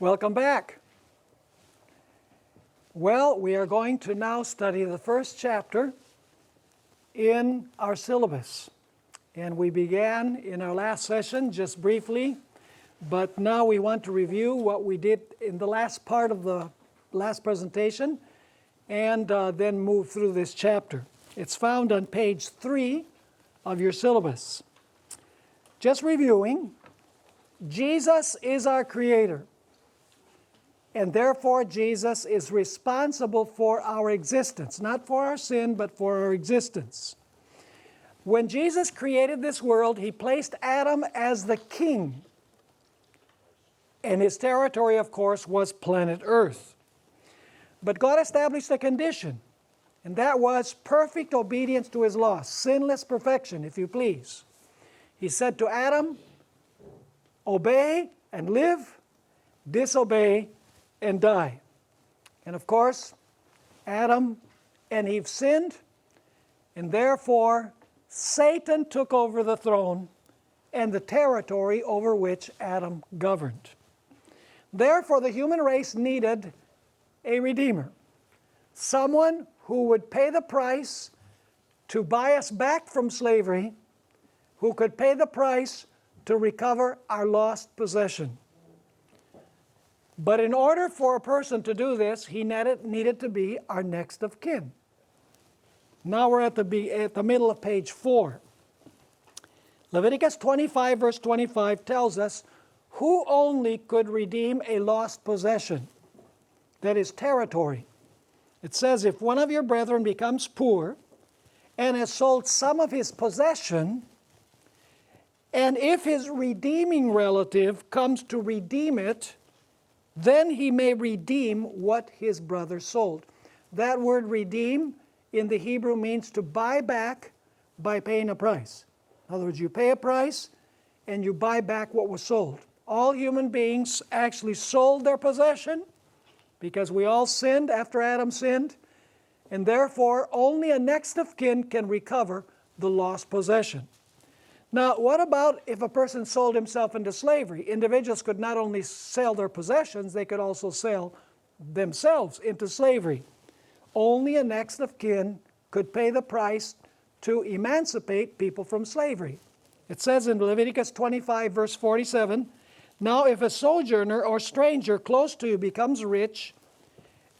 Welcome back. Well, we are going to now study the first chapter in our syllabus. And we began in our last session just briefly, but now we want to review what we did in the last part of the last presentation and then move through this chapter. It's found on page 3 of your syllabus. Just reviewing, Jesus is our Creator. And therefore, Jesus is responsible for our existence, not for our sin, but for our existence. When Jesus created this world, He placed Adam as the king. And his territory, of course, was planet Earth. But God established a condition, and that was perfect obedience to His law, sinless perfection, if you please. He said to Adam, obey and live, disobey and die. And of course, Adam and Eve sinned, and therefore Satan took over the throne and the territory over which Adam governed. Therefore, the human race needed a redeemer, someone who would pay the price to buy us back from slavery, who could pay the price to recover our lost possession. But in order for a person to do this, he needed to be our next of kin. Now we're at the middle of page 4. Leviticus 25 verse 25 tells us who only could redeem a lost possession, that is territory. It says, if one of your brethren becomes poor and has sold some of his possession, and if his redeeming relative comes to redeem it, then he may redeem what his brother sold. That word redeem in the Hebrew means to buy back by paying a price. In other words, you pay a price and you buy back what was sold. All human beings actually sold their possession because we all sinned after Adam sinned, and therefore only a next of kin can recover the lost possession. Now, what about if a person sold himself into slavery? Individuals could not only sell their possessions, they could also sell themselves into slavery. Only a next of kin could pay the price to emancipate people from slavery. It says in Leviticus 25, verse 47, now if a sojourner or stranger close to you becomes rich,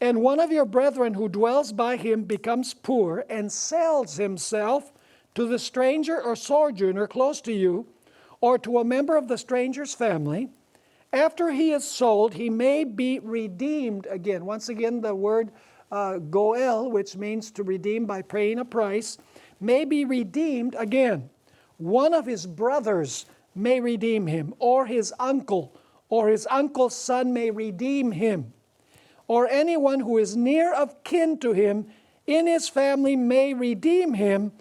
and one of your brethren who dwells by him becomes poor and sells himself to the stranger or sojourner close to you, or to a member of the stranger's family, after he is sold, he may be redeemed again. Once again, the word goel, which means to redeem by paying a price, may be redeemed again. One of his brothers may redeem him, or his uncle's son may redeem him, or anyone who is near of kin to him in his family may redeem him,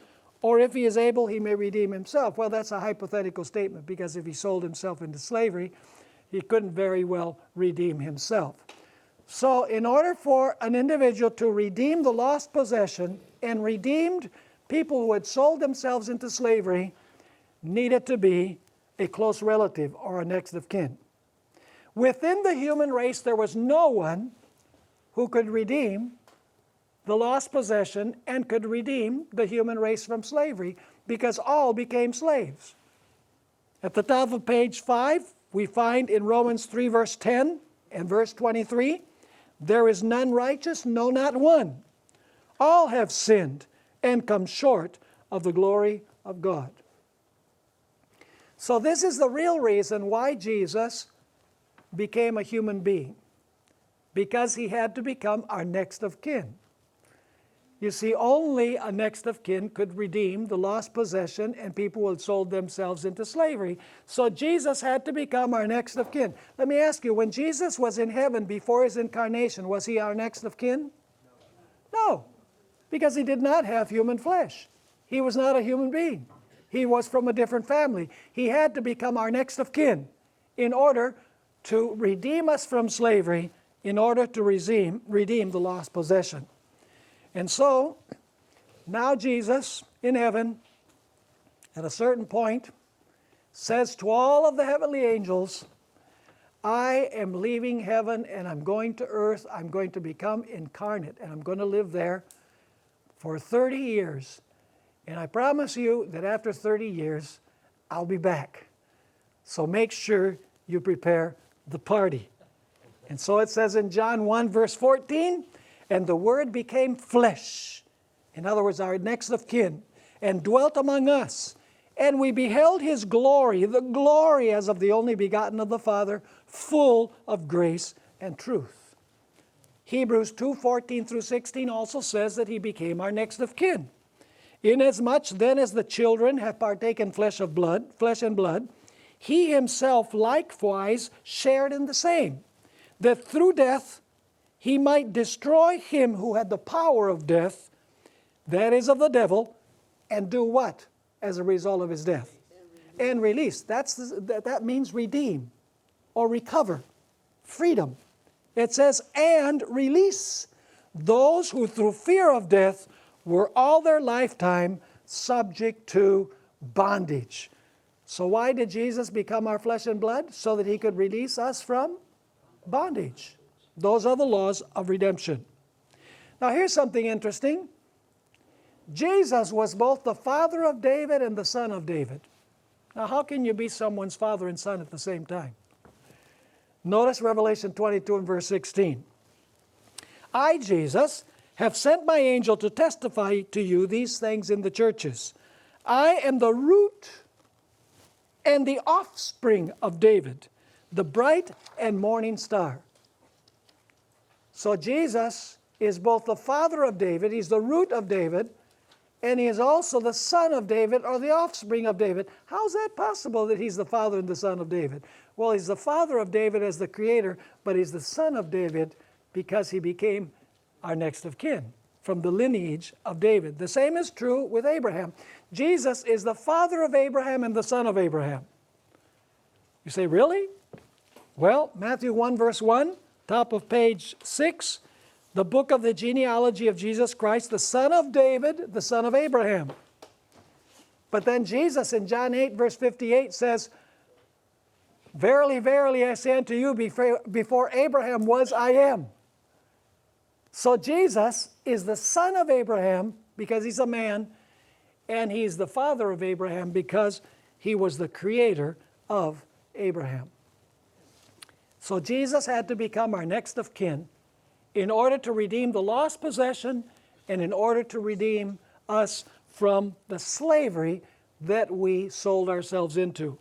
or if he is able, he may redeem himself. Well, that's a hypothetical statement, because if he sold himself into slavery, he couldn't very well redeem himself. So in order for an individual to redeem the lost possession, and redeemed people who had sold themselves into slavery needed to be a close relative or a next of kin. Within the human race, there was no one who could redeem the lost possession and could redeem the human race from slavery, because all became slaves. At the top of page 5, we find in Romans 3 verse 10 and verse 23, there is none righteous, no, not one. All have sinned and come short of the glory of God. So this is the real reason why Jesus became a human being, because He had to become our next of kin. You see, only a next of kin could redeem the lost possession and people who had sold themselves into slavery. So Jesus had to become our next of kin. Let me ask you, when Jesus was in heaven before His incarnation, was He our next of kin? No, because He did not have human flesh. He was not a human being. He was from a different family. He had to become our next of kin in order to redeem us from slavery, in order to redeem the lost possession. And so, now Jesus in heaven, at a certain point, says to all of the heavenly angels, I am leaving heaven and I'm going to earth. I'm going to become incarnate and I'm going to live there for 30 years. And I promise you that after 30 years, I'll be back. So make sure you prepare the party. And so it says in John 1 verse 14, and the Word became flesh. In other words, our next of kin, and dwelt among us. And we beheld His glory, the glory as of the only begotten of the Father, full of grace and truth. Hebrews 2:14 through 16 also says that He became our next of kin. Inasmuch then as the children have partaken flesh and blood, He Himself likewise shared in the same, that through death He might destroy him who had the power of death, that is of the devil, and do what as a result of his death? And release. That means redeem or recover, freedom. It says, and release those who through fear of death were all their lifetime subject to bondage. So why did Jesus become our flesh and blood? So that He could release us from bondage. Those are the laws of redemption. Now here's something interesting. Jesus was both the father of David and the son of David. Now how can you be someone's father and son at the same time? Notice Revelation 22 and verse 16. I, Jesus, have sent my angel to testify to you these things in the churches. I am the root and the offspring of David, the bright and morning star. So Jesus is both the father of David, He's the root of David, and He is also the son of David or the offspring of David. How is that possible that He's the father and the son of David? Well, He's the father of David as the creator, but He's the son of David because He became our next of kin from the lineage of David. The same is true with Abraham. Jesus is the father of Abraham and the son of Abraham. You say, really? Well, Matthew 1 verse 1, top of page 6, the book of the genealogy of Jesus Christ, the son of David, the son of Abraham. But then Jesus in John 8 verse 58 says, verily, verily, I say unto you, before Abraham was, I am. So Jesus is the son of Abraham because He's a man, and He's the father of Abraham because He was the creator of Abraham. So Jesus had to become our next of kin in order to redeem the lost possession and in order to redeem us from the slavery that we sold ourselves into.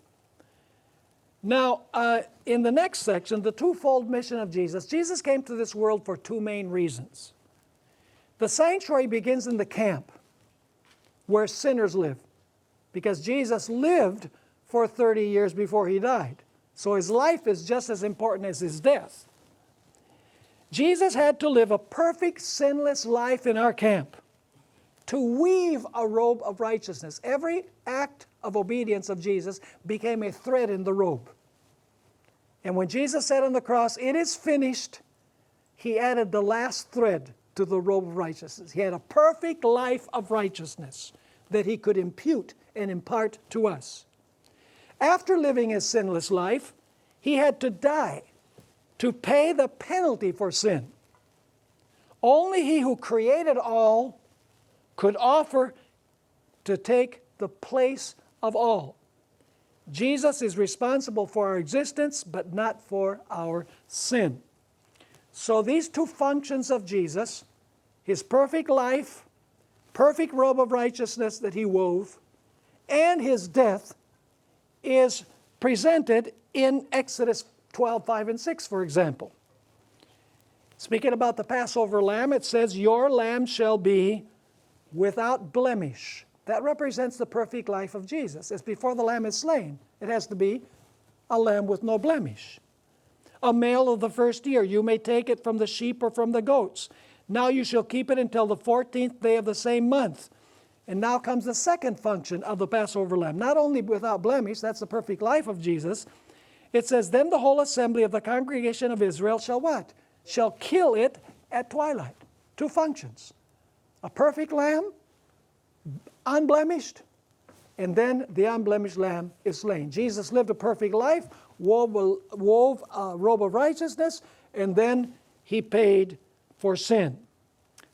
Now, in the next section, the twofold mission of Jesus. Jesus came to this world for two main reasons. The sanctuary begins in the camp where sinners live, because Jesus lived for 30 years before He died. So His life is just as important as His death. Jesus had to live a perfect, sinless life in our camp to weave a robe of righteousness. Every act of obedience of Jesus became a thread in the robe. And when Jesus said on the cross, it is finished, He added the last thread to the robe of righteousness. He had a perfect life of righteousness that He could impute and impart to us. After living His sinless life, He had to die to pay the penalty for sin. Only He who created all could offer to take the place of all. Jesus is responsible for our existence, but not for our sin. So these two functions of Jesus, His perfect life, perfect robe of righteousness that He wove, and His death is presented in Exodus 12, 5, and 6, for example. Speaking about the Passover lamb, it says, your lamb shall be without blemish. That represents the perfect life of Jesus. It's before the lamb is slain. It has to be a lamb with no blemish. A male of the first year. You may take it from the sheep or from the goats. Now you shall keep it until the 14th day of the same month. And now comes the second function of the Passover lamb. Not only without blemish, that's the perfect life of Jesus. It says, then the whole assembly of the congregation of Israel shall what? Shall kill it at twilight. Two functions. A perfect lamb, unblemished, and then the unblemished lamb is slain. Jesus lived a perfect life, wove a robe of righteousness, and then he paid for sin.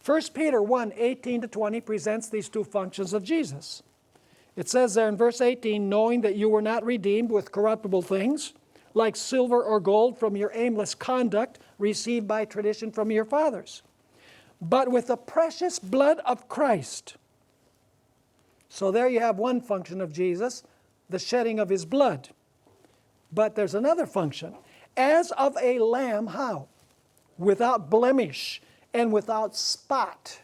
1 Peter 1:18-20 presents these two functions of Jesus. It says there in verse 18, knowing that you were not redeemed with corruptible things, like silver or gold from your aimless conduct received by tradition from your fathers, but with the precious blood of Christ. So there you have one function of Jesus, the shedding of his blood. But there's another function. As of a lamb, how? Without blemish and without spot.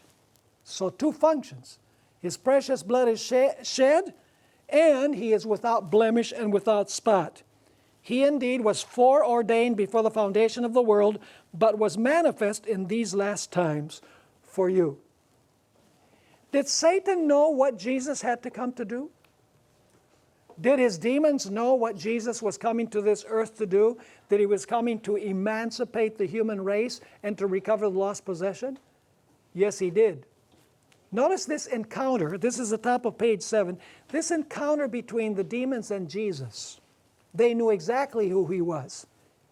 So two functions. His precious blood is shed, and he is without blemish and without spot. He indeed was foreordained before the foundation of the world, but was manifest in these last times for you. Did Satan know what Jesus had to come to do? Did his demons know what Jesus was coming to this earth to do? That he was coming to emancipate the human race and to recover the lost possession? Yes, he did. Notice this encounter. This is the top of page 7. This encounter between the demons and Jesus. They knew exactly who he was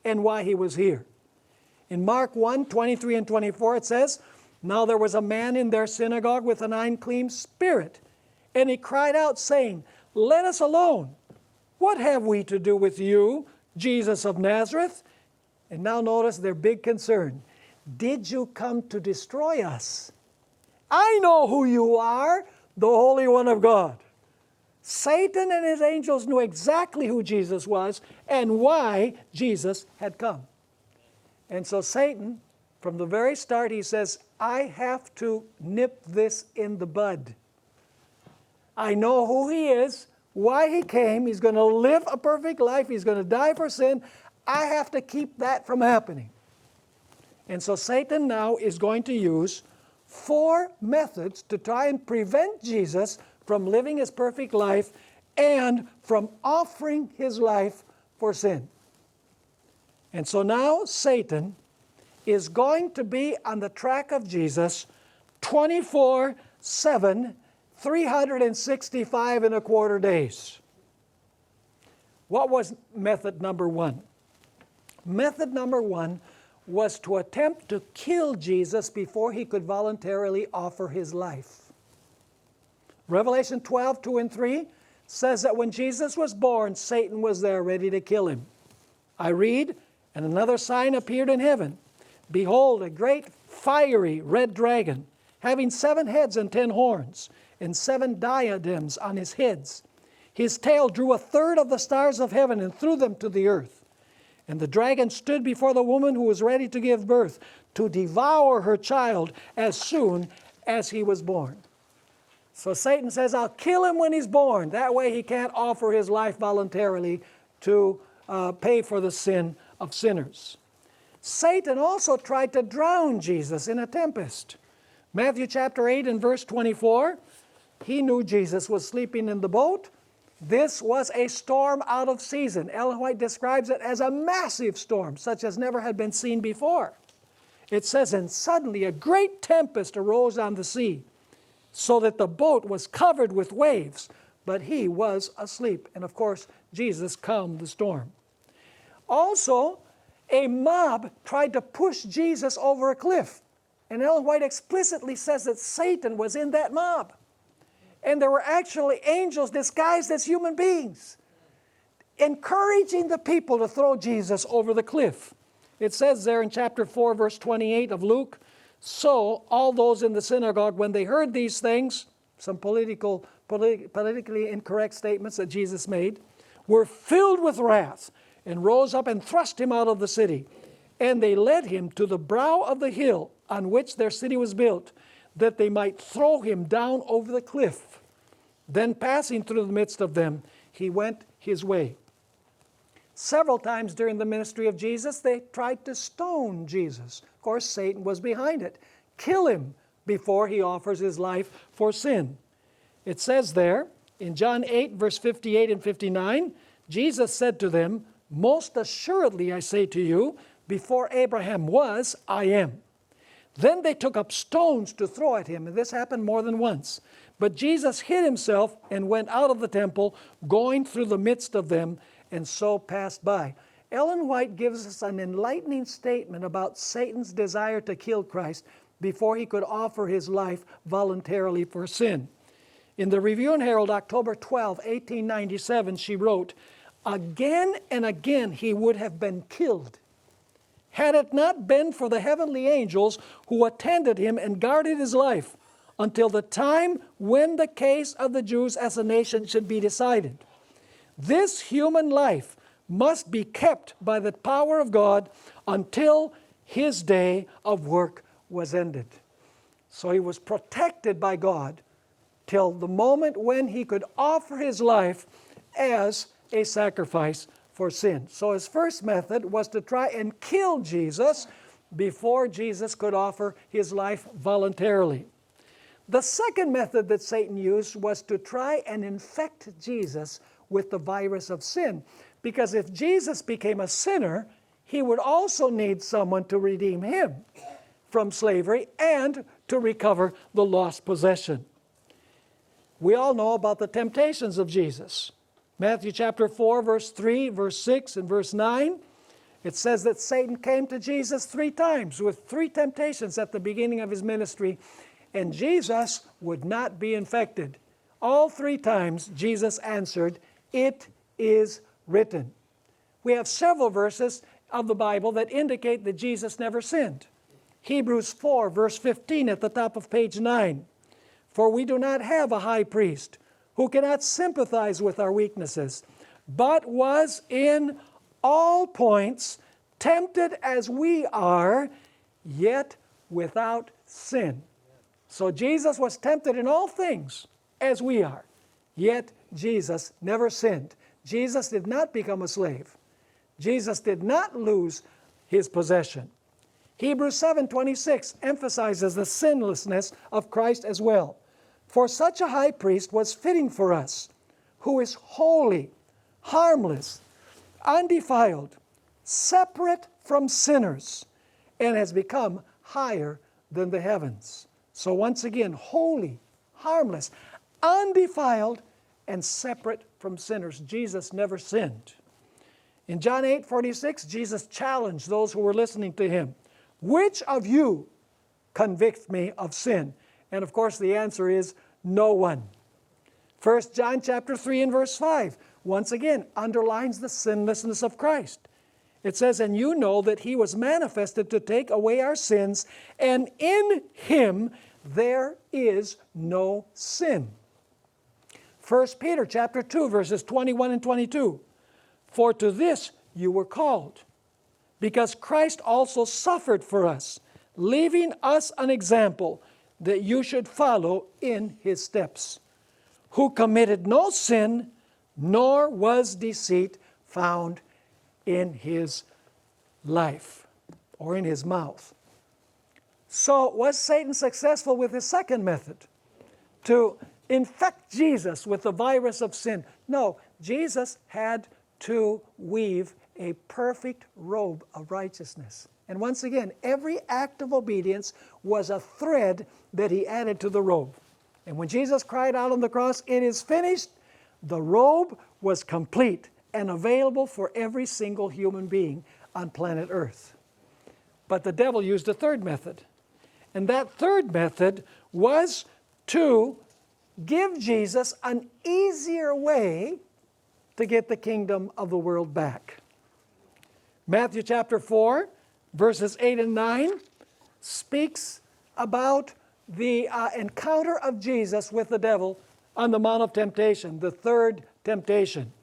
and why he was here. In Mark 1:23 and 24 it says, now there was a man in their synagogue with an unclean spirit, and he cried out, saying, let us alone. What have we to do with you, Jesus of Nazareth? And now notice their big concern. Did you come to destroy us? I know who you are, the Holy One of God. Satan and his angels knew exactly who Jesus was and why Jesus had come. And so Satan, from the very start, he says, I have to nip this in the bud. I know who he is, why he came. He's going to live a perfect life. He's going to die for sin. I have to keep that from happening. And so Satan now is going to use 4 methods to try and prevent Jesus from living his perfect life and from offering his life for sin. And so now Satan is going to be on the track of Jesus 24/7, 365 and a quarter days. What was method number 1? Method number 1 was to attempt to kill Jesus before he could voluntarily offer his life. Revelation 12:2 and 3 says that when Jesus was born, Satan was there ready to kill him. I read, and another sign appeared in heaven. Behold, a great fiery red dragon, having 7 heads and 10 horns, and 7 diadems on his heads. His tail drew 1/3 of the stars of heaven and threw them to the earth. And the dragon stood before the woman who was ready to give birth, to devour her child as soon as he was born. So Satan says, I'll kill him when he's born. That way he can't offer his life voluntarily to pay for the sin of sinners. Satan also tried to drown Jesus in a tempest. Matthew chapter 8 and verse 24, he knew Jesus was sleeping in the boat. This was a storm out of season. Ellen White describes it as a massive storm, such as never had been seen before. It says, and suddenly a great tempest arose on the sea, so that the boat was covered with waves, but he was asleep. And of course, Jesus calmed the storm. Also, a mob tried to push Jesus over a cliff. And Ellen White explicitly says that Satan was in that mob. And there were actually angels disguised as human beings, encouraging the people to throw Jesus over the cliff. It says there in chapter 4, verse 28 of Luke, so all those in the synagogue, when they heard these things, some politically incorrect statements that Jesus made, were filled with wrath and rose up and thrust him out of the city. And they led him to the brow of the hill on which their city was built, that they might throw him down over the cliff. Then passing through the midst of them, he went his way. Several times during the ministry of Jesus, they tried to stone Jesus. Of course, Satan was behind it. Kill him before he offers his life for sin. It says there, in John 8, verse 58 and 59, Jesus said to them, most assuredly I say to you, before Abraham was, I am. Then they took up stones to throw at him, and this happened more than once. But Jesus hid himself and went out of the temple, going through the midst of them, and so passed by. Ellen White gives us an enlightening statement about Satan's desire to kill Christ before he could offer his life voluntarily for sin. In the Review and Herald, October 12, 1897, she wrote, "Again and again he would have been killed, had it not been for the heavenly angels who attended him and guarded his life until the time when the case of the Jews as a nation should be decided. This human life must be kept by the power of God until his day of work was ended." So he was protected by God till the moment when he could offer his life as a sacrifice for sin. So his first method was to try and kill Jesus before Jesus could offer his life voluntarily. The second method that Satan used was to try and infect Jesus with the virus of sin. Because if Jesus became a sinner, he would also need someone to redeem him from slavery and to recover the lost possession. We all know about the temptations of Jesus. Matthew chapter 4, verse 3, verse 6, and verse 9. It says that Satan came to Jesus 3 times with 3 temptations at the beginning of his ministry, and Jesus would not be infected. All 3 times Jesus answered, "It is written." We have several verses of the Bible that indicate that Jesus never sinned. Hebrews 4, verse 15 at the top of page 9. "For we do not have a high priest who cannot sympathize with our weaknesses, but was in all points tempted as we are, yet without sin." So Jesus was tempted in all things as we are, yet Jesus never sinned. Jesus did not become a slave. Jesus did not lose his possession. Hebrews 7:26 emphasizes the sinlessness of Christ as well. "For such a high priest was fitting for us, who is holy, harmless, undefiled, separate from sinners, and has become higher than the heavens." So once again, holy, harmless, undefiled, and separate from sinners. Jesus never sinned. In John 8:46, Jesus challenged those who were listening to him. "Which of you convicts me of sin?" And of course the answer is no one. 1 John chapter 3 and verse 5 once again underlines the sinlessness of Christ. It says, "And you know that he was manifested to take away our sins, and in him there is no sin." 1 Peter chapter 2 verses 21 and 22. "For to this you were called, because Christ also suffered for us, leaving us an example that you should follow in his steps, who committed no sin, nor was deceit found in his life," or in his mouth. So was Satan successful with his second method, to infect Jesus with the virus of sin? No, Jesus had to weave a perfect robe of righteousness. And once again, every act of obedience was a thread that he added to the robe. And when Jesus cried out on the cross, "It is finished," the robe was complete and available for every single human being on planet Earth. But the devil used a third method. And that third method was to give Jesus an easier way to get the kingdom of the world back. Matthew chapter 4, verses 8 and 9 speaks about the encounter of Jesus with the devil on the Mount of Temptation, the third temptation.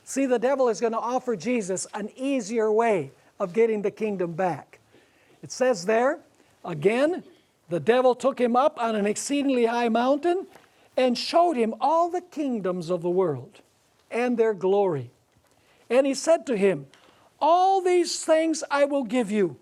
See, the devil is going to offer Jesus an easier way of getting the kingdom back. It says there, again, "The devil took him up on an exceedingly high mountain and showed him all the kingdoms of the world and their glory. And he said to him, 'All these things I will give you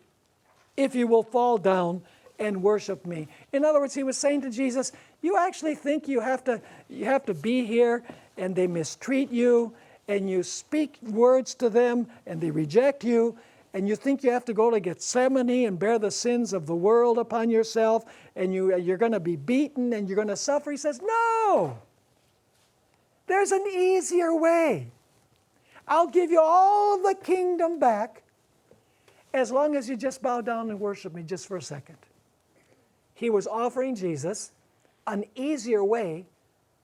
if you will fall down and worship me.'" In other words, he was saying to Jesus, you actually think you have to be here, and they mistreat you, and you speak words to them and they reject you, and you think you have to go to Gethsemane and bear the sins of the world upon yourself, and you're going to be beaten and you're going to suffer. He says, no, there's an easier way. I'll give you all the kingdom back as long as you just bow down and worship me just for a second. He was offering Jesus an easier way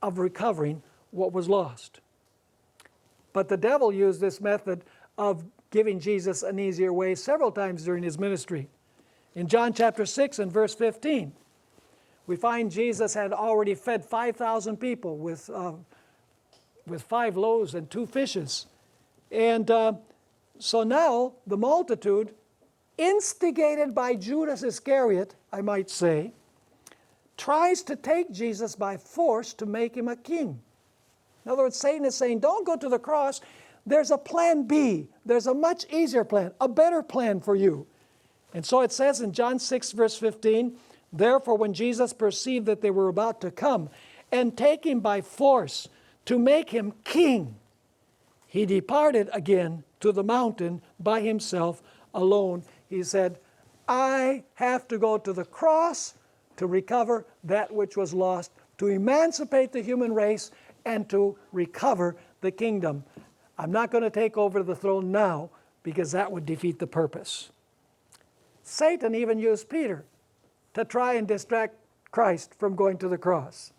of recovering what was lost. But the devil used this method of giving Jesus an easier way several times during his ministry. In John chapter 6 and verse 15, we find Jesus had already fed 5,000 people with 5 loaves and 2 fishes. And so now the multitude, instigated by Judas Iscariot, I might say, tries to take Jesus by force to make him a king. In other words, Satan is saying, don't go to the cross. There's a plan B. There's a much easier plan, a better plan for you. And so it says in John 6, verse 15, therefore when Jesus perceived that they were about to come and take him by force to make him king, he departed again to the mountain by himself alone. He said, I have to go to the cross to recover that which was lost, to emancipate the human race, and to recover the kingdom. I'm not going to take over the throne now because that would defeat the purpose. Satan even used Peter to try and distract Christ from going to the cross.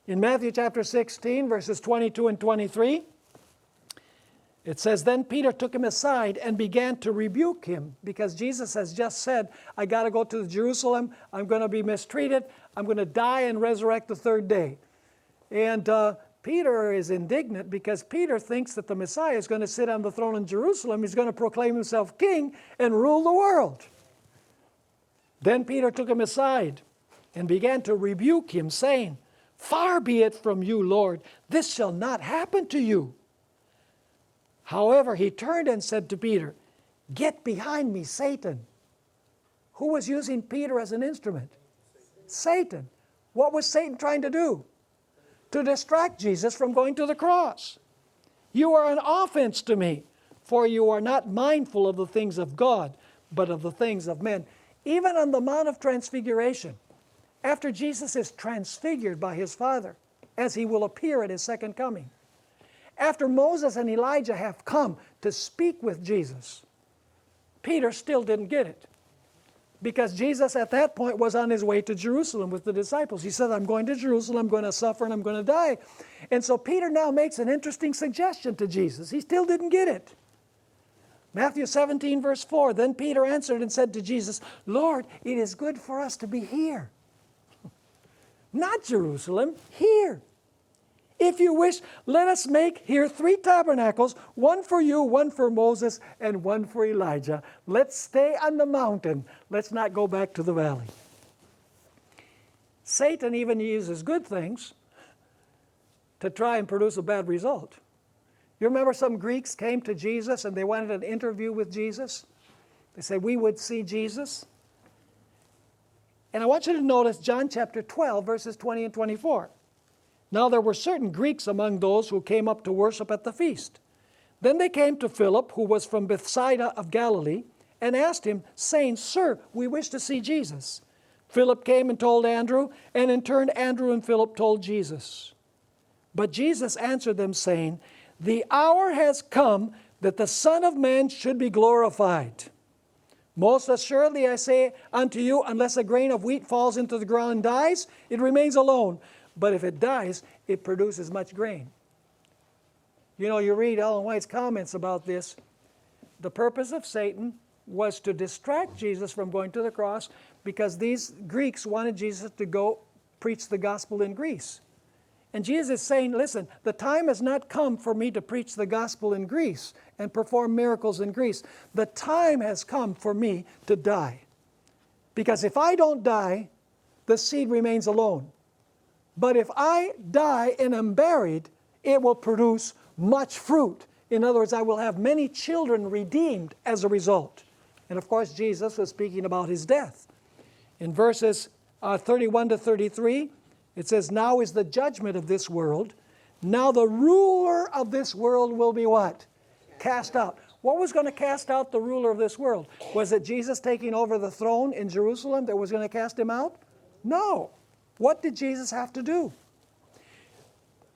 In Matthew chapter 16, verses 22 and 23, it says, then Peter took him aside and began to rebuke him because Jesus has just said, I got to go to Jerusalem. I'm going to be mistreated. I'm going to die and resurrect the third day. And Peter is indignant because Peter thinks that the Messiah is going to sit on the throne in Jerusalem. He's going to proclaim himself king and rule the world. Then Peter took him aside and began to rebuke him, saying, far be it from you, Lord, this shall not happen to you. However, he turned and said to Peter, get behind me, Satan. Who was using Peter as an instrument? Satan. What was Satan trying to do? To distract Jesus from going to the cross. You are an offense to me, for you are not mindful of the things of God, but of the things of men. Even on the Mount of Transfiguration, after Jesus is transfigured by his Father, as he will appear at his second coming, after Moses and Elijah have come to speak with Jesus, Peter still didn't get it. Because Jesus at that point was on his way to Jerusalem with the disciples. He said, I'm going to Jerusalem, I'm going to suffer, and I'm going to die. And so Peter now makes an interesting suggestion to Jesus. He still didn't get it. Matthew 17, verse 4, then Peter answered and said to Jesus, Lord, it is good for us to be here. Not Jerusalem, here. If you wish, let us make here 3 tabernacles, one for you, one for Moses, and one for Elijah. Let's stay on the mountain. Let's not go back to the valley. Satan even uses good things to try and produce a bad result. You remember some Greeks came to Jesus and they wanted an interview with Jesus? They said, we would see Jesus. And I want you to notice John chapter 12, verses 20 and 24. Now there were certain Greeks among those who came up to worship at the feast. Then they came to Philip, who was from Bethsaida of Galilee, and asked him, saying, Sir, we wish to see Jesus. Philip came and told Andrew, and in turn Andrew and Philip told Jesus. But Jesus answered them, saying, the hour has come that the Son of Man should be glorified. Most assuredly I say unto you, unless a grain of wheat falls into the ground and dies, it remains alone. But if it dies, it produces much grain. You know, you read Ellen White's comments about this. The purpose of Satan was to distract Jesus from going to the cross because these Greeks wanted Jesus to go preach the gospel in Greece. And Jesus is saying, listen, the time has not come for me to preach the gospel in Greece and perform miracles in Greece. The time has come for me to die. Because if I don't die, the seed remains alone. But if I die and am buried, it will produce much fruit. In other words, I will have many children redeemed as a result. And of course, Jesus was speaking about his death. In verses 31 to 33, it says, now is the judgment of this world. Now the ruler of this world will be what? Cast out. What was going to cast out the ruler of this world? Was it Jesus taking over the throne in Jerusalem that was going to cast him out? No. What did Jesus have to do?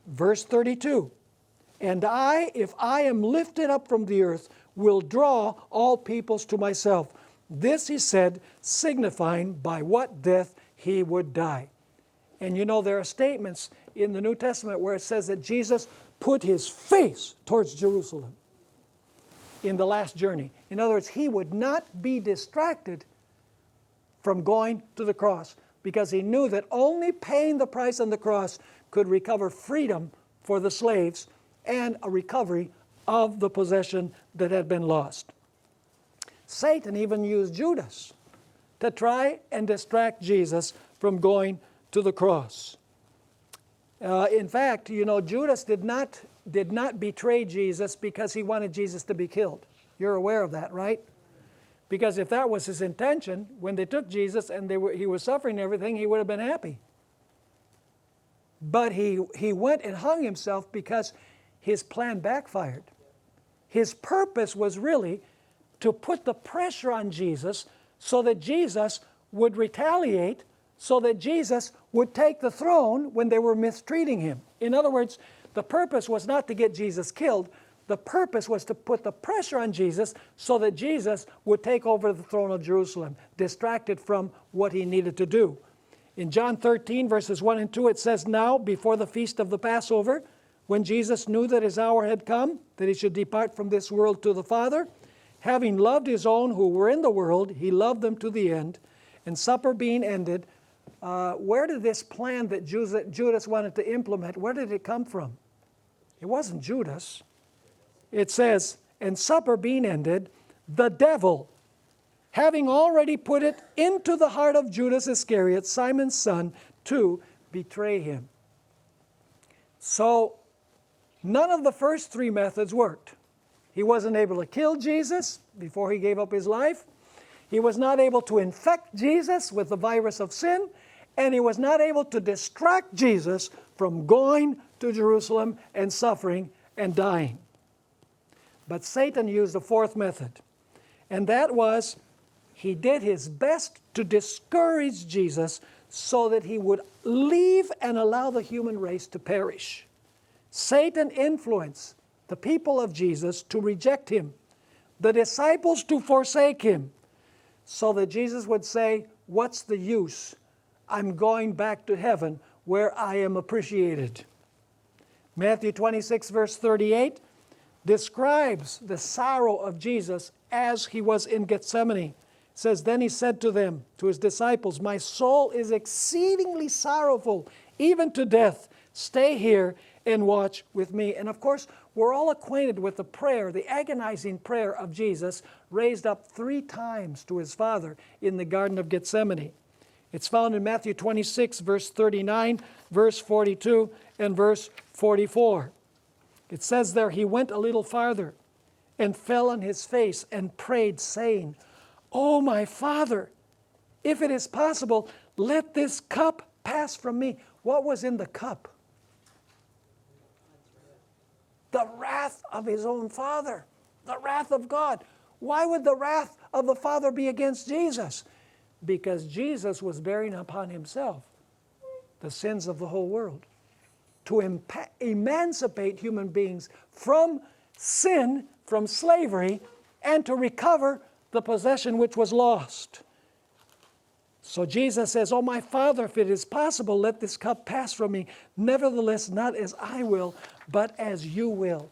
Verse 32. And I, if I am lifted up from the earth, will draw all peoples to myself. This he said, signifying by what death he would die. And you know, there are statements in the New Testament where it says that Jesus put his face towards Jerusalem in the last journey. In other words, he would not be distracted from going to the cross, because he knew that only paying the price on the cross could recover freedom for the slaves and a recovery of the possession that had been lost. Satan even used Judas to try and distract Jesus from going to the cross. In fact, you know, Judas did not betray Jesus because he wanted Jesus to be killed. You're aware of that, right? Because if that was his intention, when they took Jesus and he was suffering everything, he would have been happy. But he went and hung himself because his plan backfired. His purpose was really to put the pressure on Jesus so that Jesus would retaliate, so that Jesus would take the throne when they were mistreating him. In other words, the purpose was not to get Jesus killed. The purpose was to put the pressure on Jesus so that Jesus would take over the throne of Jerusalem, distracted from what he needed to do. In John 13, verses 1 and 2, it says, "Now, before the feast of the Passover, when Jesus knew that his hour had come, that he should depart from this world to the Father, having loved his own who were in the world, he loved them to the end. And supper being ended," where did this plan that Judas wanted to implement, where did it come from? It wasn't Judas. It says, "And supper being ended, the devil, having already put it into the heart of Judas Iscariot, Simon's son, to betray him." So, none of the first three methods worked. He wasn't able to kill Jesus before he gave up his life. He was not able to infect Jesus with the virus of sin. And he was not able to distract Jesus from going to Jerusalem and suffering and dying. But Satan used a fourth method. And that was, he did his best to discourage Jesus so that he would leave and allow the human race to perish. Satan influenced the people of Jesus to reject him, the disciples to forsake him, so that Jesus would say, "What's the use? I'm going back to heaven where I am appreciated." Matthew 26, verse 38, describes the sorrow of Jesus as he was in Gethsemane. It says, "Then he said to them, to his disciples, 'My soul is exceedingly sorrowful, even to death. Stay here and watch with me.'" And of course, we're all acquainted with the prayer, the agonizing prayer of Jesus, raised up 3 times to his Father in the Garden of Gethsemane. It's found in Matthew 26, verse 39, verse 42, and verse 44. It says there, "He went a little farther and fell on his face and prayed, saying, 'Oh, my Father, if it is possible, let this cup pass from me.'" What was in the cup? The wrath of his own Father, the wrath of God. Why would the wrath of the Father be against Jesus? Because Jesus was bearing upon himself the sins of the whole world, to emancipate human beings from sin, from slavery, and to recover the possession which was lost. So Jesus says, "Oh, my Father, if it is possible, let this cup pass from me. Nevertheless, not as I will, but as you will."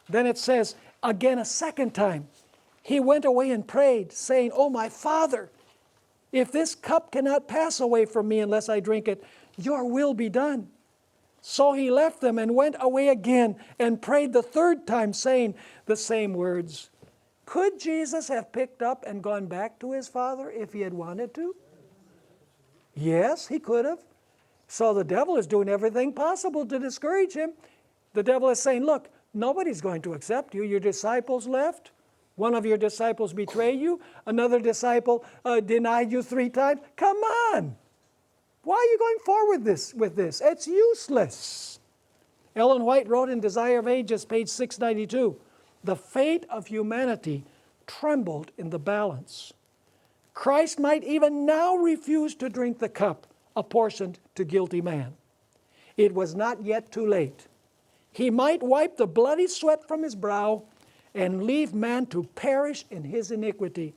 Then it says, again a second time, "He went away and prayed, saying, 'Oh, my Father, if this cup cannot pass away from me unless I drink it, your will be done.' So he left them and went away again and prayed the third time, saying the same words." Could Jesus have picked up and gone back to his Father if he had wanted to? Yes, he could have. So the devil is doing everything possible to discourage him. The devil is saying, "Look, nobody's going to accept you. Your disciples left. One of your disciples betrayed you. Another disciple denied you 3 times. Come on. Why are you going forward with this? It's useless." Ellen White wrote in Desire of Ages, page 692, "The fate of humanity trembled in the balance. Christ might even now refuse to drink the cup apportioned to guilty man. It was not yet too late. he might wipe the bloody sweat from his brow and leave man to perish in his iniquity.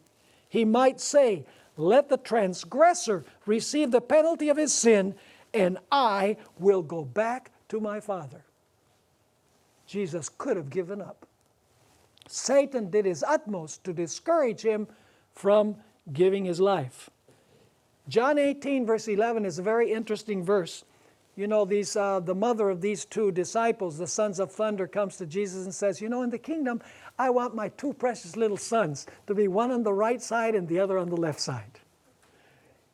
He might say, let the transgressor receive the penalty of his sin, and I will go back to my Father. Jesus could have given up. Satan did his utmost to discourage him from giving his life. John 18 verse 11 is a very interesting verse. You know, the mother of these two disciples, the sons of thunder, comes to Jesus and says, you know, in the kingdom, I want my two precious little sons to be one on the right side and the other on the left side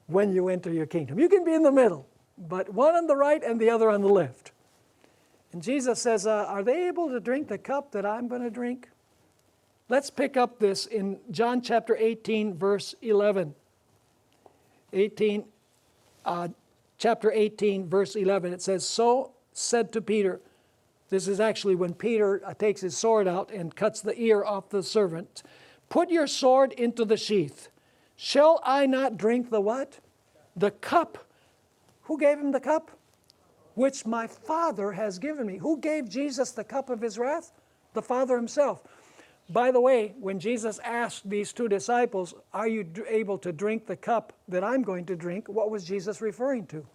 when you enter your kingdom. You can be in the middle, but one on the right and the other on the left. And Jesus says, are they able to drink the cup that I'm going to drink? Let's pick up this in John chapter 18, verse 11. Chapter 18, verse 11, it says, so said to Peter, this is actually when Peter takes his sword out and cuts the ear off the servant, put your sword into the sheath. Shall I not drink the what? The cup. Who gave him the cup? Which my Father has given me. Who gave Jesus the cup of his wrath? The Father himself. By the way, when Jesus asked these two disciples, are you able to drink the cup that I'm going to drink? What was Jesus referring to?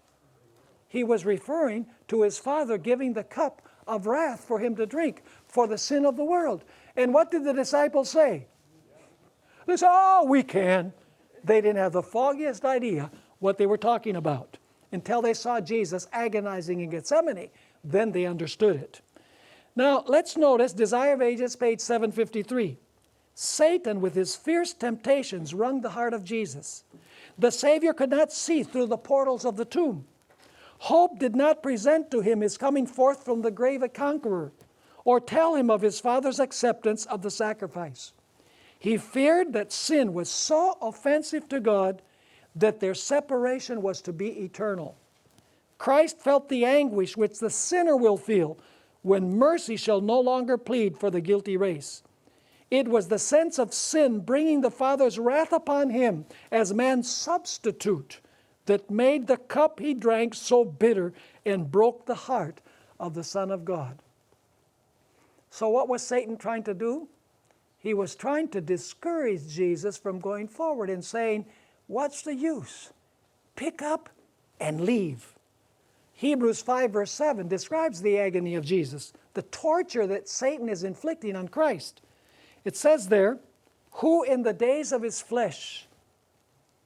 He was referring to his Father giving the cup of wrath for him to drink for the sin of the world. And what did the disciples say? They said, oh, we can. They didn't have the foggiest idea what they were talking about until they saw Jesus agonizing in Gethsemane. Then they understood it. Now, let's notice Desire of Ages, page 753. Satan, with his fierce temptations, wrung the heart of Jesus. The Savior could not see through the portals of the tomb. Hope did not present to him his coming forth from the grave a conqueror, or tell him of his Father's acceptance of the sacrifice. He feared that sin was so offensive to God that their separation was to be eternal. Christ felt the anguish which the sinner will feel when mercy shall no longer plead for the guilty race. It was the sense of sin bringing the Father's wrath upon him as man's substitute that made the cup he drank so bitter and broke the heart of the Son of God. So what was Satan trying to do? He was trying to discourage Jesus from going forward and saying, what's the use? Pick up and leave. Hebrews 5 verse 7 describes the agony of Jesus, the torture that Satan is inflicting on Christ. It says there, who in the days of his flesh,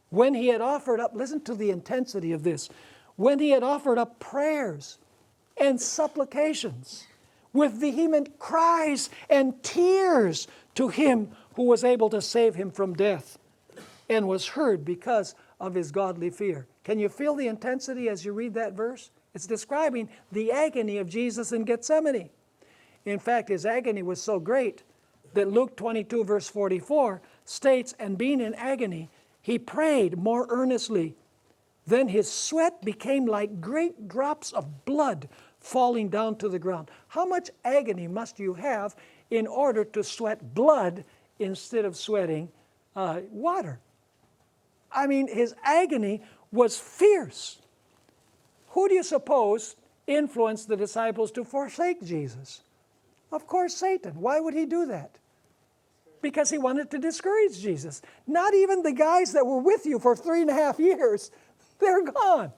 when he had offered up, listen to the intensity of this, when he had offered up prayers and supplications with vehement cries and tears to him who was able to save him from death, and was heard because of his godly fear. Can you feel the intensity as you read that verse? It's describing the agony of Jesus in Gethsemane. In fact, his agony was so great that Luke 22 verse 44 states, and being in agony, he prayed more earnestly. Then his sweat became like great drops of blood falling down to the ground. How much agony must you have in order to sweat blood instead of sweating water? I mean, his agony was fierce. Who do you suppose influenced the disciples to forsake Jesus? Of course, Satan. Why would he do that? Because he wanted to discourage Jesus. Not even the guys that were with you for 3.5 years, they're gone.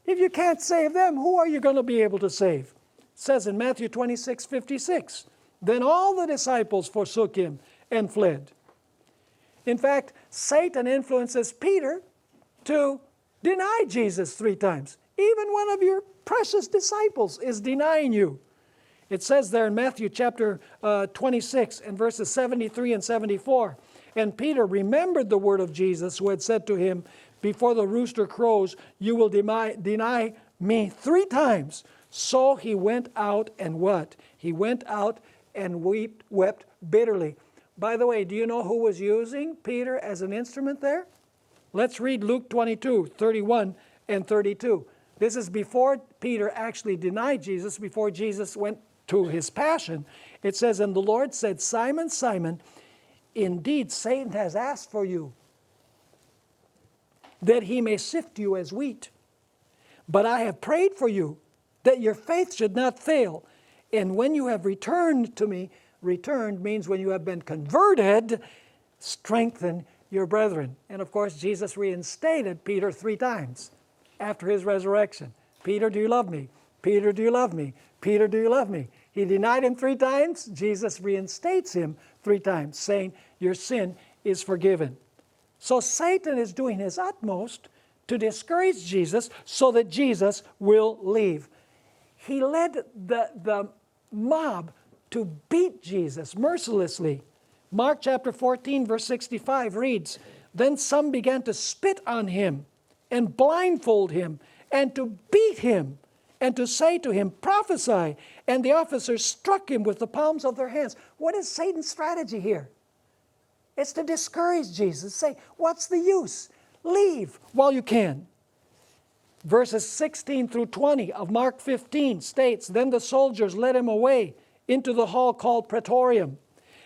If you can't save them, who are you going to be able to save? It says in Matthew 26:56, then all the disciples forsook him and fled. In fact, Satan influences Peter to deny Jesus 3 times. Even one of your precious disciples is denying you. It says there in Matthew chapter 26 and verses 73 and 74, and Peter remembered the word of Jesus who had said to him, before the rooster crows, you will deny me 3 times. So he went out and what? He went out and wept bitterly. By the way, do you know who was using Peter as an instrument there? Let's read Luke 22, 31 and 32. This is before Peter actually denied Jesus, before Jesus went to his passion. It says, and the Lord said, Simon, Simon, indeed Satan has asked for you, that he may sift you as wheat. But I have prayed for you, that your faith should not fail. And when you have returned to me, returned means when you have been converted, strengthen your brethren. And of course, Jesus reinstated Peter 3 times after his resurrection. Peter, do you love me? Peter, do you love me? Peter, do you love me? He denied him 3 times. Jesus reinstates him 3 times, saying, your sin is forgiven. So Satan is doing his utmost to discourage Jesus so that Jesus will leave. He led the mob to beat Jesus mercilessly. Mark chapter 14, verse 65 reads, then some began to spit on him and blindfold him and to beat him and to say to him, prophesy. And the officers struck him with the palms of their hands. What is Satan's strategy here? It's to discourage Jesus. Say, what's the use? Leave while you can. Verses 16 through 20 of Mark 15 states, then the soldiers led him away into the hall called Praetorium.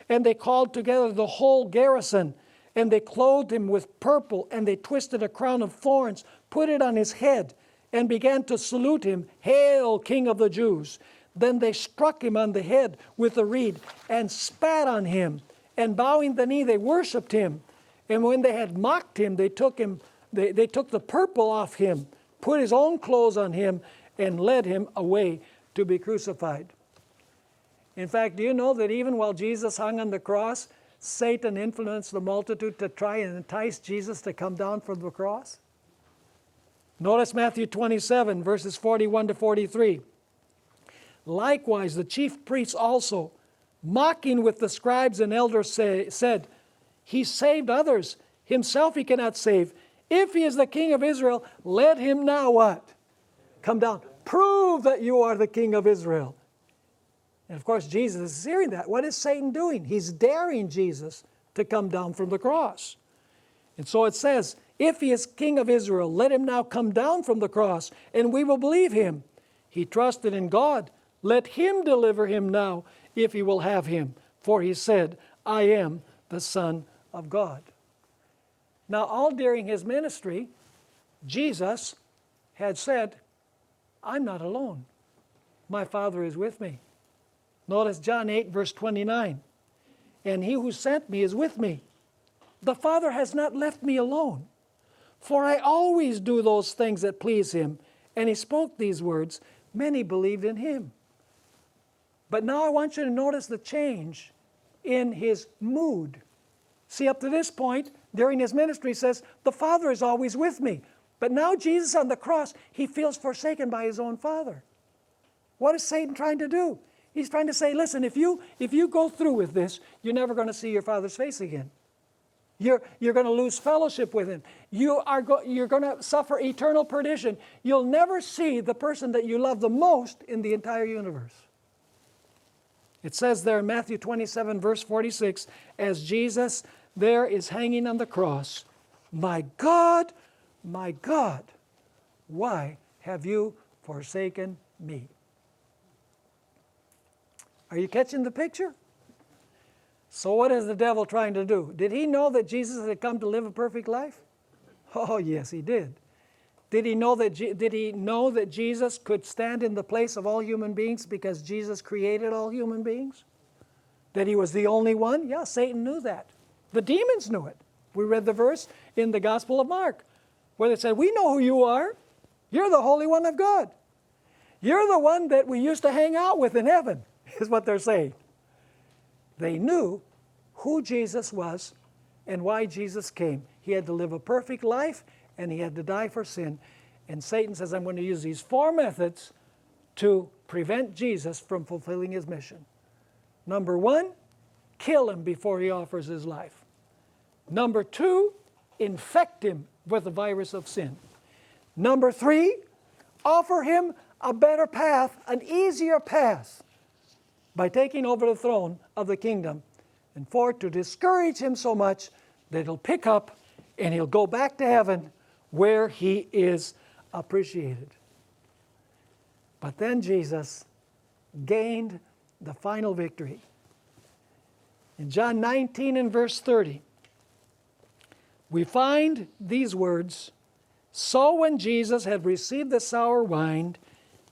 And they called together the whole garrison. And they clothed him with purple. And they twisted a crown of thorns, put it on his head, and began to salute him, hail, King of the Jews. Then they struck him on the head with a reed and spat on him. And bowing the knee, they worshipped him. And when they had mocked him, they took the purple off him, put his own clothes on him, and led him away to be crucified. In fact, do you know that even while Jesus hung on the cross, Satan influenced the multitude to try and entice Jesus to come down from the cross? Notice Matthew 27, verses 41 to 43. Likewise, the chief priests also, mocking with the scribes and elders, said, he saved others, himself he cannot save. If he is the King of Israel, let him now what? Come down. Prove that you are the King of Israel. And of course, Jesus is hearing that. What is Satan doing? He's daring Jesus to come down from the cross. And so it says, if he is King of Israel, let him now come down from the cross, and we will believe him. He trusted in God. Let him deliver him now, if he will have him. For he said, I am the Son of God. Now, all during his ministry, Jesus had said, I'm not alone. My Father is with me. Notice John 8, verse 29. And he who sent me is with me. The Father has not left me alone, for I always do those things that please him. And he spoke these words. Many believed in him. But now I want you to notice the change in his mood. See, up to this point, during his ministry, he says, the Father is always with me. But now Jesus on the cross, he feels forsaken by his own Father. What is Satan trying to do? He's trying to say, listen, if you go through with this, you're never going to see your Father's face again. You're going to lose fellowship with him. You're going to suffer eternal perdition. You'll never see the person that you love the most in the entire universe. It says there in Matthew 27, verse 46, as Jesus there is hanging on the cross, my God, why have you forsaken me? Are you catching the picture? So what is the devil trying to do? Did he know that Jesus had come to live a perfect life? Oh, yes, he did. Did he know that Jesus could stand in the place of all human beings because Jesus created all human beings? That he was the only one? Yeah, Satan knew that. The demons knew it. We read the verse in the Gospel of Mark where they said, we know who you are. You're the Holy One of God. You're the one that we used to hang out with in heaven, is what they're saying. They knew who Jesus was and why Jesus came. He had to live a perfect life and he had to die for sin. And Satan says, I'm going to use these 4 methods to prevent Jesus from fulfilling his mission. Number 1, kill him before he offers his life. Number 2, infect him with the virus of sin. Number 3, offer him a better path, an easier path, by taking over the throne of the kingdom. And 4, to discourage him so much that he'll pick up and he'll go back to heaven where he is appreciated. But then Jesus gained the final victory. In John 19 and verse 30, we find these words, so when Jesus had received the sour wine,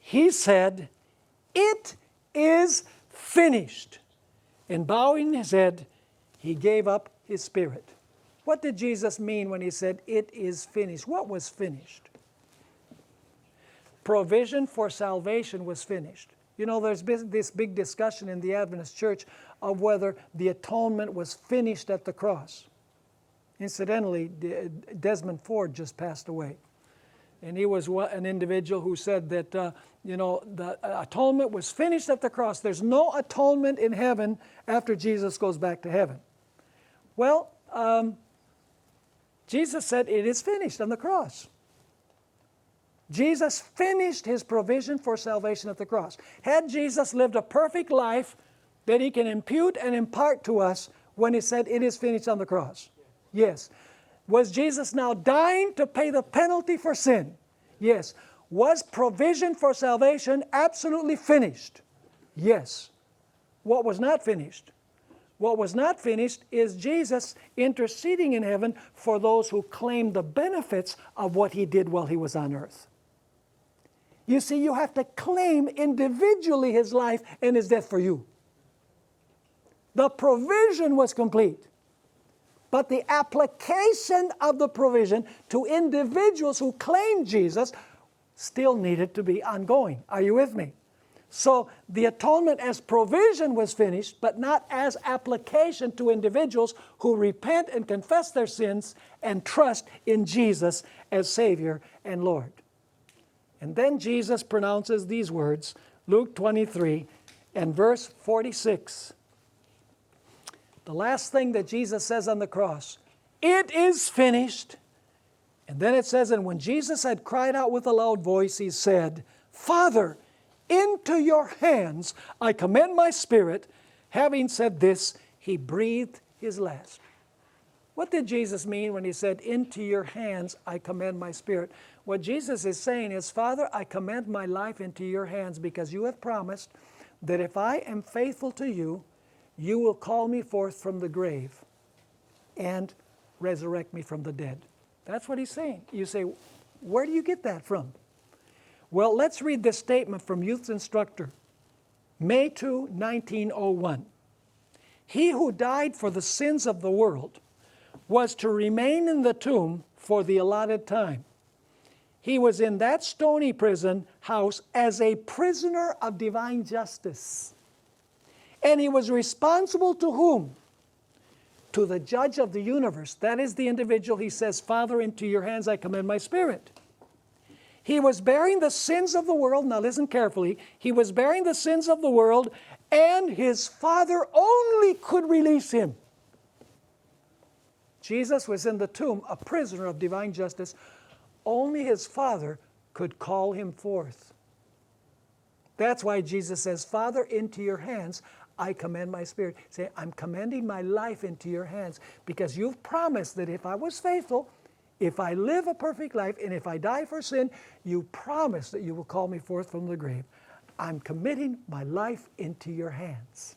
he said, it is finished. And bowing his head, he gave up his spirit. What did Jesus mean when he said, it is finished? What was finished? Provision for salvation was finished. You know, there's been this big discussion in the Adventist church of whether the atonement was finished at the cross. Incidentally, Desmond Ford just passed away. And he was an individual who said that, the atonement was finished at the cross. There's no atonement in heaven after Jesus goes back to heaven. Well, Jesus said it is finished on the cross. Jesus finished his provision for salvation at the cross. Had Jesus lived a perfect life that he can impute and impart to us when he said it is finished on the cross? Yes. Was Jesus now dying to pay the penalty for sin? Yes. Was provision for salvation absolutely finished? Yes. What was not finished? What was not finished is Jesus interceding in heaven for those who claim the benefits of what he did while he was on earth. You see, you have to claim individually his life and his death for you. The provision was complete. But the application of the provision to individuals who claim Jesus still needed to be ongoing. Are you with me? So the atonement as provision was finished, but not as application to individuals who repent and confess their sins and trust in Jesus as Savior and Lord. And then Jesus pronounces these words, Luke 23 and verse 46. The last thing that Jesus says on the cross, it is finished. And then it says, and when Jesus had cried out with a loud voice, he said, Father, into your hands I commend my spirit. Having said this, he breathed his last. What did Jesus mean when he said, into your hands I commend my spirit? What Jesus is saying is, Father, I commend my life into your hands because you have promised that if I am faithful to you, you will call me forth from the grave and resurrect me from the dead. That's what he's saying. You say, where do you get that from? Well, let's read this statement from Youth's Instructor, May 2, 1901. He who died for the sins of the world was to remain in the tomb for the allotted time. He was in that stony prison house as a prisoner of divine justice. And he was responsible to whom? To the judge of the universe. That is the individual he says, Father, into your hands I commend my spirit. He was bearing the sins of the world. Now listen carefully. He was bearing the sins of the world, and his Father only could release him. Jesus was in the tomb, a prisoner of divine justice. Only his Father could call him forth. That's why Jesus says, Father, into your hands I commend my spirit. Say, I'm commending my life into your hands because you've promised that if I was faithful, if I live a perfect life, and if I die for sin, you promise that you will call me forth from the grave. I'm committing my life into your hands.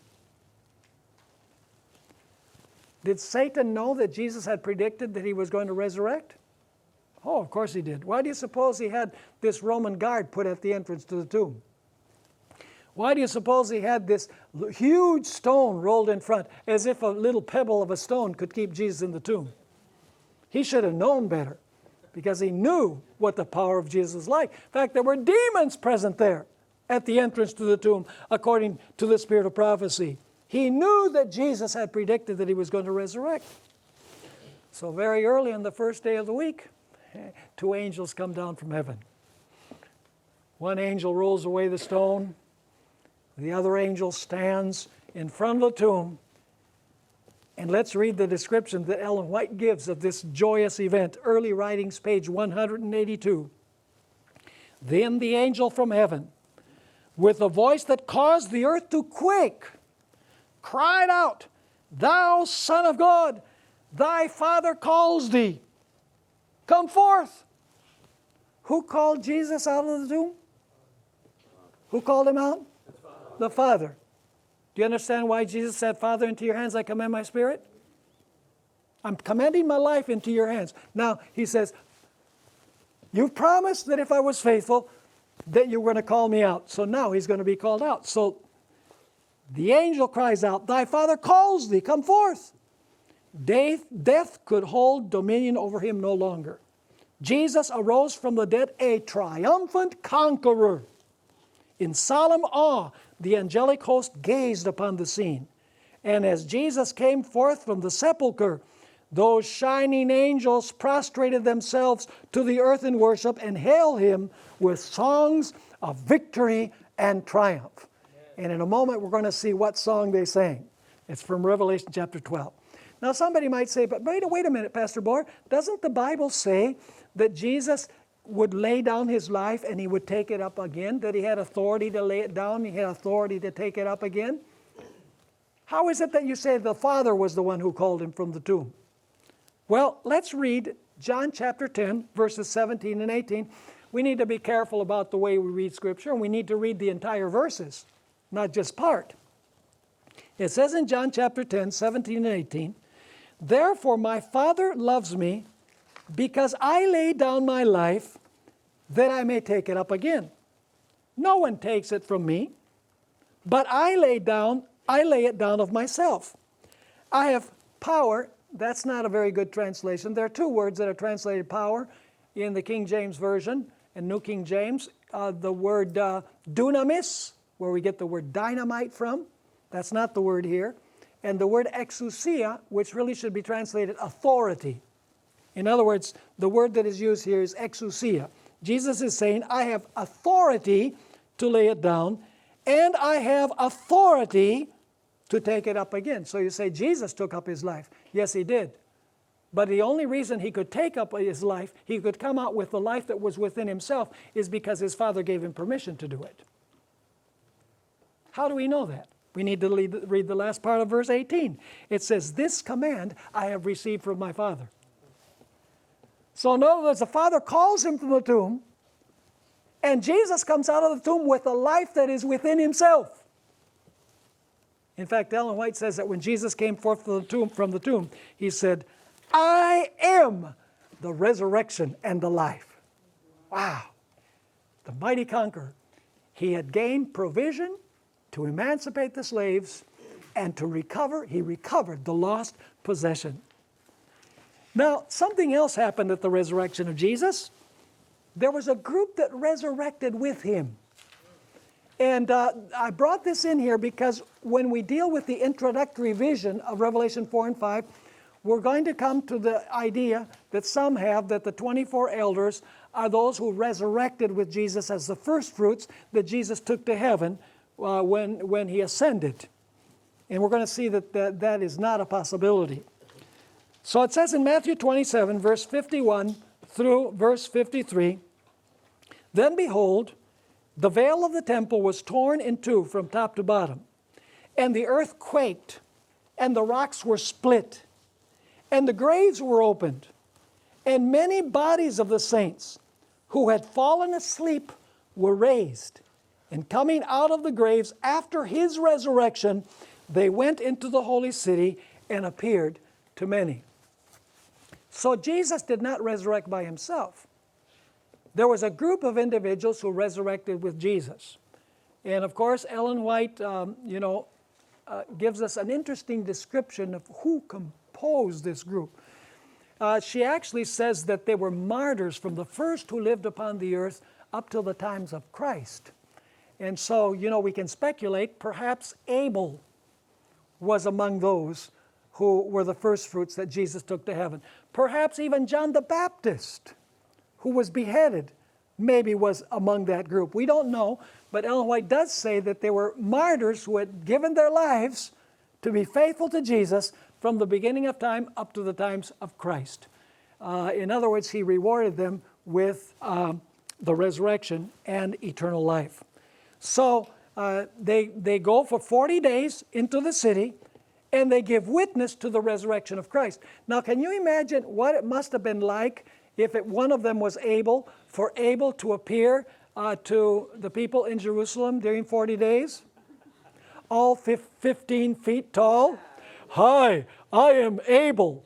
Did Satan know that Jesus had predicted that he was going to resurrect? Oh, of course he did. Why do you suppose he had this Roman guard put at the entrance to the tomb? Why do you suppose he had this huge stone rolled in front, as if a little pebble of a stone could keep Jesus in the tomb? He should have known better, because he knew what the power of Jesus was like. In fact, there were demons present there at the entrance to the tomb, according to the spirit of prophecy. He knew that Jesus had predicted that he was going to resurrect. So very early on the first day of the week, 2 angels come down from heaven. One angel rolls away the stone. The other angel stands in front of the tomb. And let's read the description that Ellen White gives of this joyous event. Early Writings, page 182. Then the angel from heaven, with a voice that caused the earth to quake, cried out, Thou Son of God, thy Father calls thee. Come forth. Who called Jesus out of the tomb? Who called him out? The Father. Do you understand why Jesus said, Father, into your hands I commend my spirit? I'm commending my life into your hands. Now, he says, you've promised that if I was faithful, that you were going to call me out. So now he's going to be called out. So The angel cries out, thy father calls thee, come forth. Death could hold dominion over him no longer. Jesus arose from the dead a triumphant conqueror. In solemn awe, the angelic host gazed upon the scene. And as Jesus came forth from the sepulchre, those shining angels prostrated themselves to the earth in worship and hailed him with songs of victory and triumph. And in a moment, we're going to see what song they sang. It's from Revelation chapter 12. Now, somebody might say, but wait a minute, Pastor Bohr. Doesn't the Bible say that Jesus would lay down his life and he would take it up again? That he had authority to lay it down, he had authority to take it up again? How is it that you say the Father was the one who called him from the tomb? Well, let's read John chapter 10, verses 17 and 18. We need to be careful about the way we read Scripture, and we need to read the entire verses, not just part. It says in John chapter 10, 17 and 18, therefore my Father loves me, because I lay down my life that I may take it up again. No one takes it from me, but I lay it down of myself. I have power. That's not a very good translation. There are two words that are translated power in the King James Version and New King James. The word dunamis, where we get the word dynamite from. That's not the word here. And the word exousia, which really should be translated authority. In other words, the word that is used here is exousia. Jesus is saying, I have authority to lay it down, and I have authority to take it up again. So you say, Jesus took up his life. Yes, he did. But the only reason he could take up his life, he could come out with the life that was within himself, is because his Father gave him permission to do it. How do we know that? We need to read the last part of verse 18. It says, this command I have received from my Father. So in other words, the Father calls him from the tomb, and Jesus comes out of the tomb with a life that is within himself. In fact, Ellen White says that when Jesus came forth from the tomb, he said, I am the resurrection and the life. Wow. The mighty conqueror. He had gained provision to emancipate the slaves and to recover. He recovered the lost possession. Now, something else happened at the resurrection of Jesus. There was a group that resurrected with him. And I brought this in here because when we deal with the introductory vision of Revelation 4 and 5, we're going to come to the idea that some have that the 24 elders are those who resurrected with Jesus as the first fruits that Jesus took to heaven when he ascended. And we're going to see that that is not a possibility. So it says in Matthew 27, verse 51 through verse 53, then behold, the veil of the temple was torn in two from top to bottom, and the earth quaked, and the rocks were split, and the graves were opened, and many bodies of the saints who had fallen asleep were raised. And coming out of the graves after his resurrection, they went into the holy city and appeared to many. So Jesus did not resurrect by himself. There was a group of individuals who resurrected with Jesus. And of course, Ellen White, gives us an interesting description of who composed this group. She actually says that they were martyrs from the first who lived upon the earth up till the times of Christ. And so, we can speculate perhaps Abel was among those who were the first fruits that Jesus took to heaven. Perhaps even John the Baptist, who was beheaded, maybe was among that group. We don't know, but Ellen White does say that they were martyrs who had given their lives to be faithful to Jesus from the beginning of time up to the times of Christ. In other words, he rewarded them with the resurrection and eternal life. So they go for 40 days into the city, and they give witness to the resurrection of Christ. Now, can you imagine what it must have been like if one of them was able to appear to the people in Jerusalem during 40 days? All 15 feet tall. Hi, I am Abel.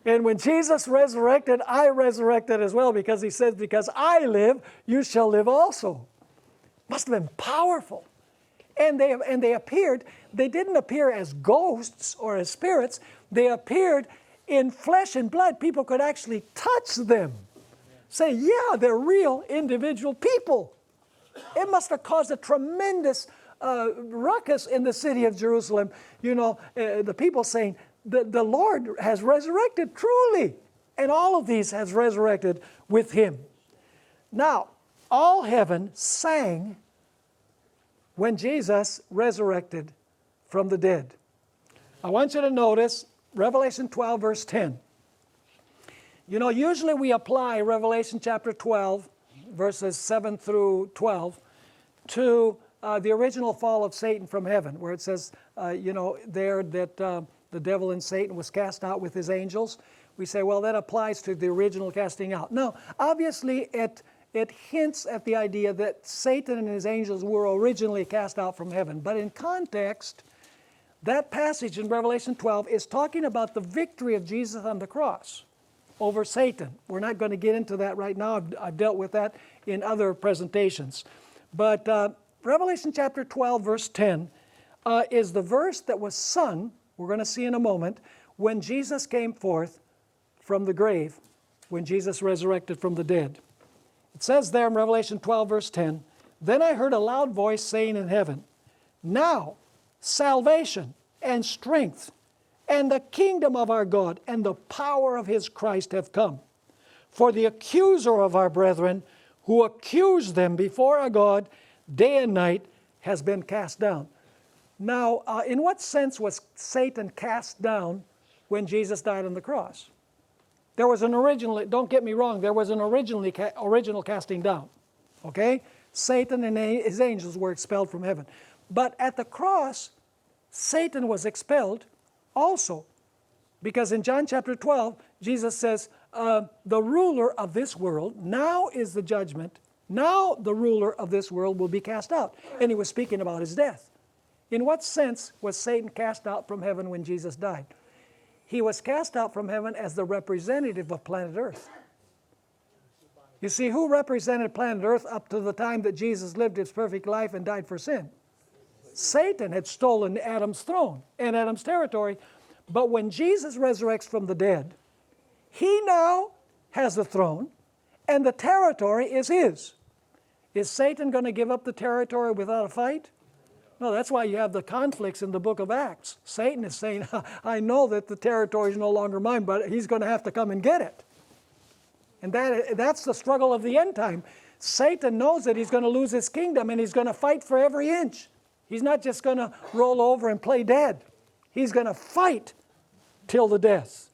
And when Jesus resurrected, I resurrected as well, because he says, because I live, you shall live also. Must have been powerful. And they appeared, they didn't appear as ghosts or as spirits. They appeared in flesh and blood. People could actually touch them. Say, yeah, they're real individual people. It must have caused a tremendous ruckus in the city of Jerusalem. You know, the people saying, the Lord has resurrected truly. And all of these has resurrected with him. Now, all heaven sang when Jesus resurrected from the dead. I want you to notice Revelation 12, verse 10. You know, usually we apply Revelation chapter 12, verses 7 through 12, to the original fall of Satan from heaven, where it says, you know, there that the devil and Satan was cast out with his angels. We say, well, that applies to the original casting out. No, obviously it hints at the idea that Satan and his angels were originally cast out from heaven. But in context, that passage in Revelation 12 is talking about the victory of Jesus on the cross over Satan. We're not going to get into that right now. I've dealt with that in other presentations. But Revelation chapter 12, verse 10 is the verse that was sung, we're going to see in a moment, when Jesus came forth from the grave, when Jesus resurrected from the dead. It says there in Revelation 12, verse 10, "Then I heard a loud voice saying in heaven, 'Now salvation and strength and the kingdom of our God and the power of his Christ have come. For the accuser of our brethren, who accused them before our God day and night, has been cast down.'" Now, in what sense was Satan cast down when Jesus died on the cross? There was an original, don't get me wrong, there was an original casting down. Okay? Satan and his angels were expelled from heaven. But at the cross, Satan was expelled also. Because in John chapter 12, Jesus says, the ruler of this world, now is the judgment, now the ruler of this world will be cast out. And he was speaking about his death. In what sense was Satan cast out from heaven when Jesus died? He was cast out from heaven as the representative of planet Earth. You see, who represented planet Earth up to the time that Jesus lived his perfect life and died for sin? Satan had stolen Adam's throne and Adam's territory. But when Jesus resurrects from the dead, he now has the throne and the territory is his. Is Satan going to give up the territory without a fight? No, that's why you have the conflicts in the book of Acts. Satan is saying, I know that the territory is no longer mine, but he's going to have to come and get it. And that's the struggle of the end time. Satan knows that he's going to lose his kingdom and he's going to fight for every inch. He's not just going to roll over and play dead. He's going to fight till the death.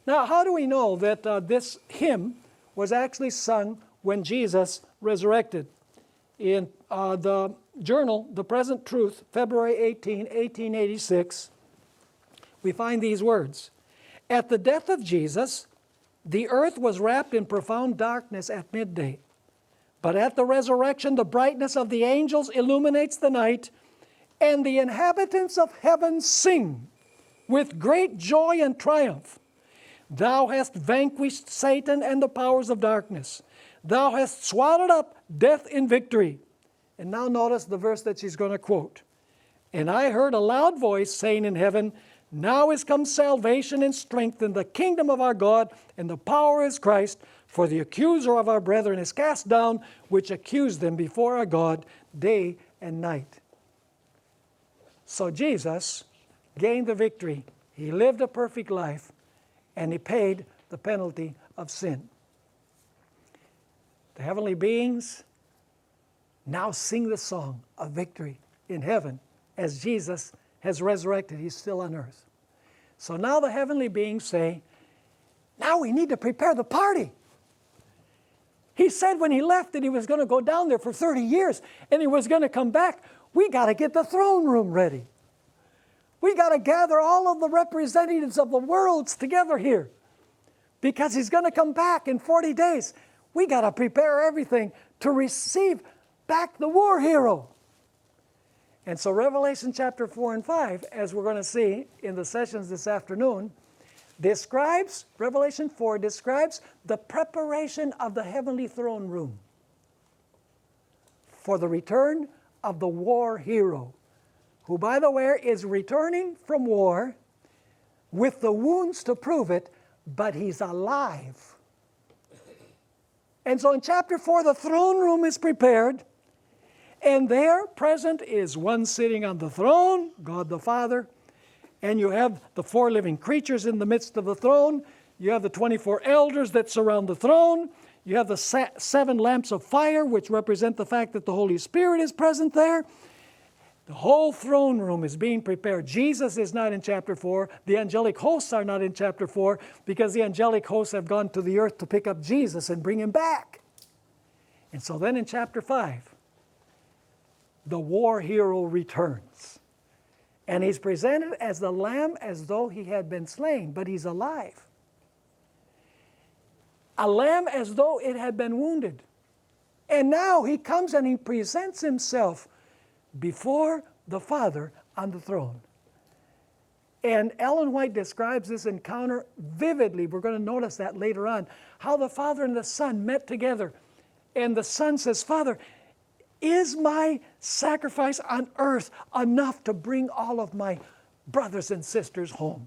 Now, how do we know that this hymn was actually sung when Jesus resurrected? In the journal, The Present Truth, February 18, 1886, we find these words. "At the death of Jesus, the earth was wrapped in profound darkness at midday. But at the resurrection, the brightness of the angels illuminates the night, and the inhabitants of heaven sing with great joy and triumph. Thou hast vanquished Satan and the powers of darkness. Thou hast swallowed up death in victory." And now notice the verse that she's going to quote. "And I heard a loud voice saying in heaven, 'Now is come salvation and strength in the kingdom of our God, and the power is Christ. For the accuser of our brethren is cast down, which accused them before our God day and night.'" So Jesus gained the victory. He lived a perfect life, and he paid the penalty of sin. The heavenly beings now sing the song of victory in heaven as Jesus has resurrected. He's still on earth. So now the heavenly beings say, now we need to prepare the party. He said when he left that he was going to go down there for 30 years and he was going to come back. We got to get the throne room ready. We got to gather all of the representatives of the worlds together here because he's going to come back in 40 days. We got to prepare everything to receive back the war hero. And so Revelation chapter 4 and 5, as we're going to see in the sessions this afternoon, describes, Revelation 4 describes the preparation of the heavenly throne room for the return of the war hero, who, by the way, is returning from war with the wounds to prove it, but he's alive. And so in chapter 4, the throne room is prepared, and there present is one sitting on the throne, God the Father, and you have the 4 living creatures in the midst of the throne. You have the 24 elders that surround the throne. You have the 7 lamps of fire, which represent the fact that the Holy Spirit is present there. The whole throne room is being prepared. Jesus is not in chapter 4. The angelic hosts are not in chapter 4 because the angelic hosts have gone to the earth to pick up Jesus and bring him back. And so then in chapter 5, the war hero returns. And he's presented as the lamb as though he had been slain, but he's alive. A lamb as though it had been wounded. And now he comes and he presents himself before the Father on the throne. And Ellen White describes this encounter vividly. We're going to notice that later on. How the Father and the Son met together. And the Son says, Father, is my sacrifice on earth enough to bring all of my brothers and sisters home?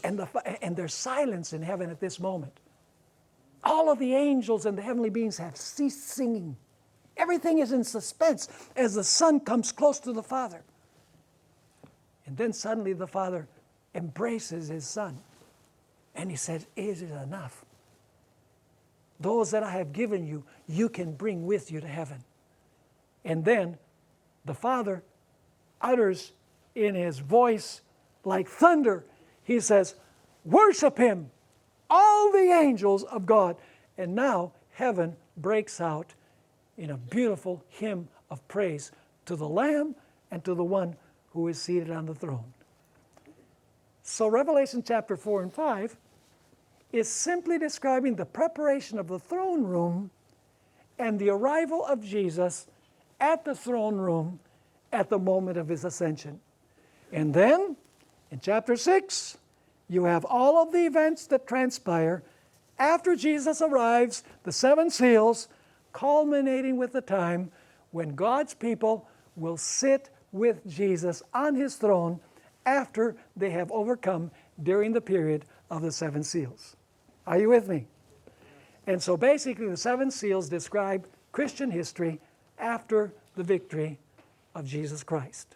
And there's silence in heaven at this moment. All of the angels and the heavenly beings have ceased singing. Everything is in suspense as the Son comes close to the Father. And then suddenly the Father embraces his Son. And he says, is it enough? Those that I have given you, you can bring with you to heaven. And then the Father utters in his voice like thunder, he says, worship him, all the angels of God. And now heaven breaks out in a beautiful hymn of praise to the Lamb and to the one who is seated on the throne. So Revelation chapter 4 and 5 is simply describing the preparation of the throne room and the arrival of Jesus at the throne room at the moment of his ascension. And then, in chapter 6, you have all of the events that transpire after Jesus arrives, the 7 seals, culminating with the time when God's people will sit with Jesus on his throne after they have overcome during the period of the 7 seals. Are you with me? And so basically the 7 seals describe Christian history after the victory of Jesus Christ.